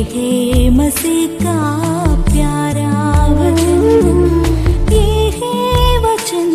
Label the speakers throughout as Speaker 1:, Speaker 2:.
Speaker 1: है मसीह का प्यारा वचन, ये है वचन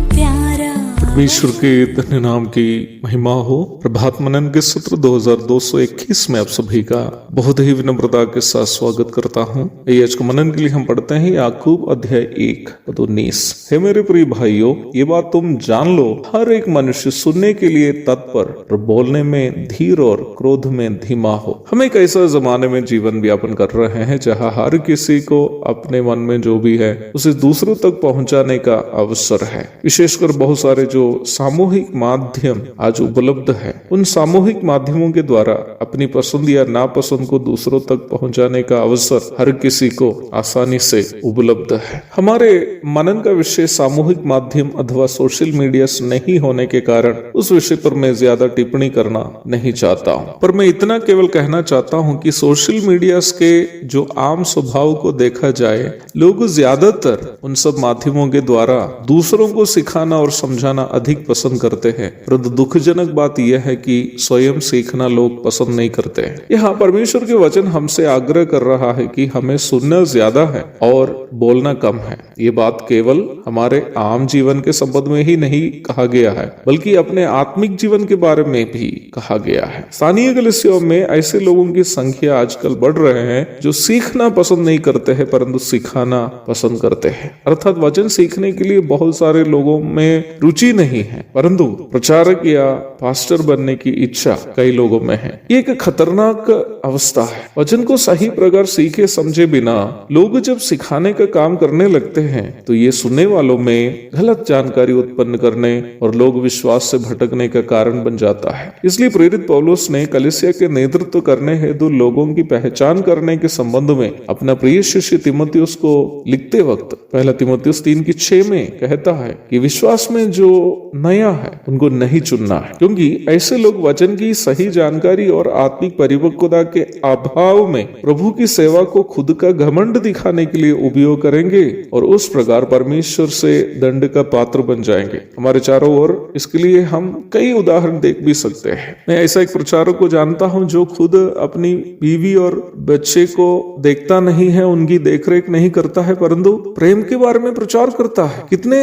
Speaker 1: प्यारा।
Speaker 2: परमेश्वर के धन्य नाम की महिमा हो। प्रभात मनन के सत्र 2221 में आप सभी का बहुत ही विनम्रता के साथ स्वागत करता हूँ। आज के मनन के लिए हम पढ़ते हैं याकूब अध्याय 1:19। हे मेरे प्रिय भाइयों, ये बात तुम जान लो, हर एक मनुष्य सुनने के लिए तत्पर और बोलने में धीर और क्रोध में धीमा हो। हम एक ऐसा जमाने में जीवन व्यापन कर रहे हैं जहाँ हर किसी को अपने मन में जो भी है उसे दूसरों तक पहुंचाने का अवसर है। विशेषकर बहुत सारे जो सामूहिक माध्यम आज उपलब्ध है, उन सामूहिक माध्यमों के द्वारा अपनी पसंद या नापसंद को दूसरों तक पहुंचाने का अवसर हर किसी को आसानी से उपलब्ध है। हमारे मनन का विषय सामूहिक माध्यम अथवा सोशल मीडिया नहीं होने के कारण उस विषय पर मैं ज्यादा टिप्पणी करना नहीं चाहता हूँ, पर मैं इतना केवल कहना चाहता हूँ कि सोशल मीडिया के जो आम स्वभाव को देखा जाए, लोग ज्यादातर उन सब माध्यमों के द्वारा दूसरों को सिखाना और समझाना अधिक पसंद करते हैं, परंतु दुखजनक बात यह है कि स्वयं सीखना लोग पसंद नहीं करते हैं। यहाँ परमेश्वर के वचन हमसे आग्रह कर रहा है कि हमें सुनना ज्यादा है और बोलना कम है। ये बात केवल हमारे आम जीवन के संबंध में ही नहीं कहा गया है, बल्कि अपने आत्मिक जीवन के बारे में भी कहा गया है। स्थानीय कलीसियाओं में ऐसे लोगों की संख्या आजकल बढ़ रहे हैं जो सीखना पसंद नहीं करते हैं परंतु सिखाना पसंद करते हैं। अर्थात वचन सीखने के लिए बहुत सारे लोगों में रुचि नहीं है, परंतु प्रचारक या पास्टर बनने की इच्छा कई लोगों में है। ये एक खतरनाक अवस्था है। वचन को सही प्रकार सीखे समझे बिना लोग जब सिखाने का काम करने लगते हैं तो ये सुनने वालों में गलत जानकारी उत्पन्न करने और लोग विश्वास से भटकने का कारण बन जाता है। इसलिए प्रेरित पौलुस ने कलीसिया के नेतृत्व करने हेतु लोगों की पहचान करने के संबंध में अपना प्रिय शिष्य तीमुथियुस को लिखते वक्त 1 तीमुथियुस 3:6 में कहता है कि विश्वास में जो नया है उनको नहीं चुनना है, क्योंकि ऐसे लोग वचन की सही जानकारी और आत्मिक परिपक्वता के अभाव में प्रभु की सेवा को खुद का घमंड दिखाने के लिए उपयोग करेंगे और उस प्रकार परमेश्वर से दंड का पात्र बन जाएंगे। हमारे चारों ओर इसके लिए हम कई उदाहरण देख भी सकते हैं। मैं ऐसा एक प्रचारक को जानता हूं जो खुद अपनी बीवी और बच्चे को देखता नहीं है, उनकी देखरेख नहीं करता है, परंतु प्रेम के बारे में प्रचार करता है। कितने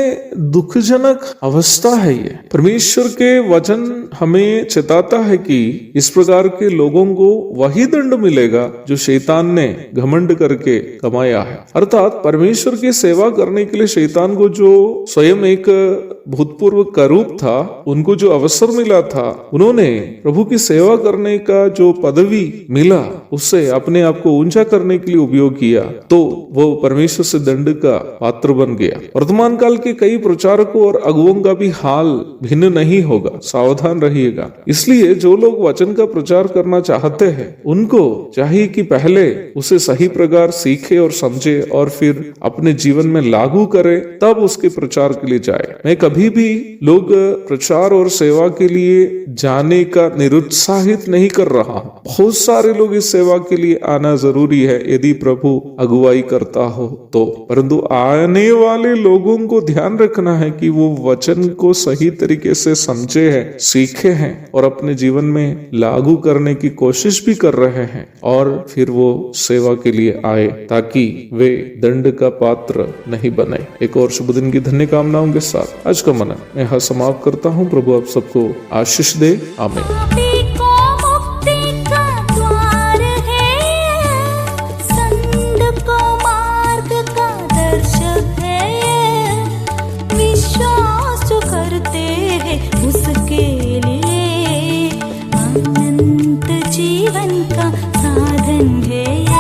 Speaker 2: दुखजनक अवस्था है ये। परमेश्वर के वचन हमें चेताता है कि इस प्रकार के लोगों को वही दंड मिलेगा जो शैतान ने घमंड करके कमाया है। अर्थात परमेश्वर की सेवा करने के लिए शैतान को जो स्वयं एक भूतपूर्व करूप था, उनको जो अवसर मिला था, उन्होंने प्रभु की सेवा करने का जो पदवी मिला उससे अपने आप को ऊंचा करने के लिए उपयोग किया, तो वो परमेश्वर से दंड का पात्र बन गया। वर्तमान काल के कई प्रचारकों और अगुओं का भी हाल भिन्न नहीं होगा, सावधान रहिएगा। इसलिए जो लोग वचन का प्रचार करना चाहते हैं उनको चाहिए कि पहले उसे सही प्रकार सीखे और समझे और फिर अपने जीवन में लागू करे, तब उसके प्रचार के लिए जाए। मैं कभी भी लोग प्रचार और सेवा के लिए जाने का निरुत्साहित नहीं कर रहा हूं। बहुत सारे लोग इस सेवा के लिए आना जरूरी है यदि प्रभु अगुवाई करता हो तो, परंतु आने वाले लोगों को ध्यान रखना है कि वो वचन को सही तरीके से समझे हैं, सीखे हैं और अपने जीवन में लागू करने की कोशिश भी कर रहे हैं और फिर वो सेवा के लिए आए ताकि वे दंड का पात्र नहीं बने। एक और शुभ दिन की धन्य कामनाओं के साथ आज का मनन मैं यहाँ समाप्त करता हूँ। प्रभु आप सबको आशीष दे। आमीन।
Speaker 1: उसके लिए अनंत जीवन का साधन है।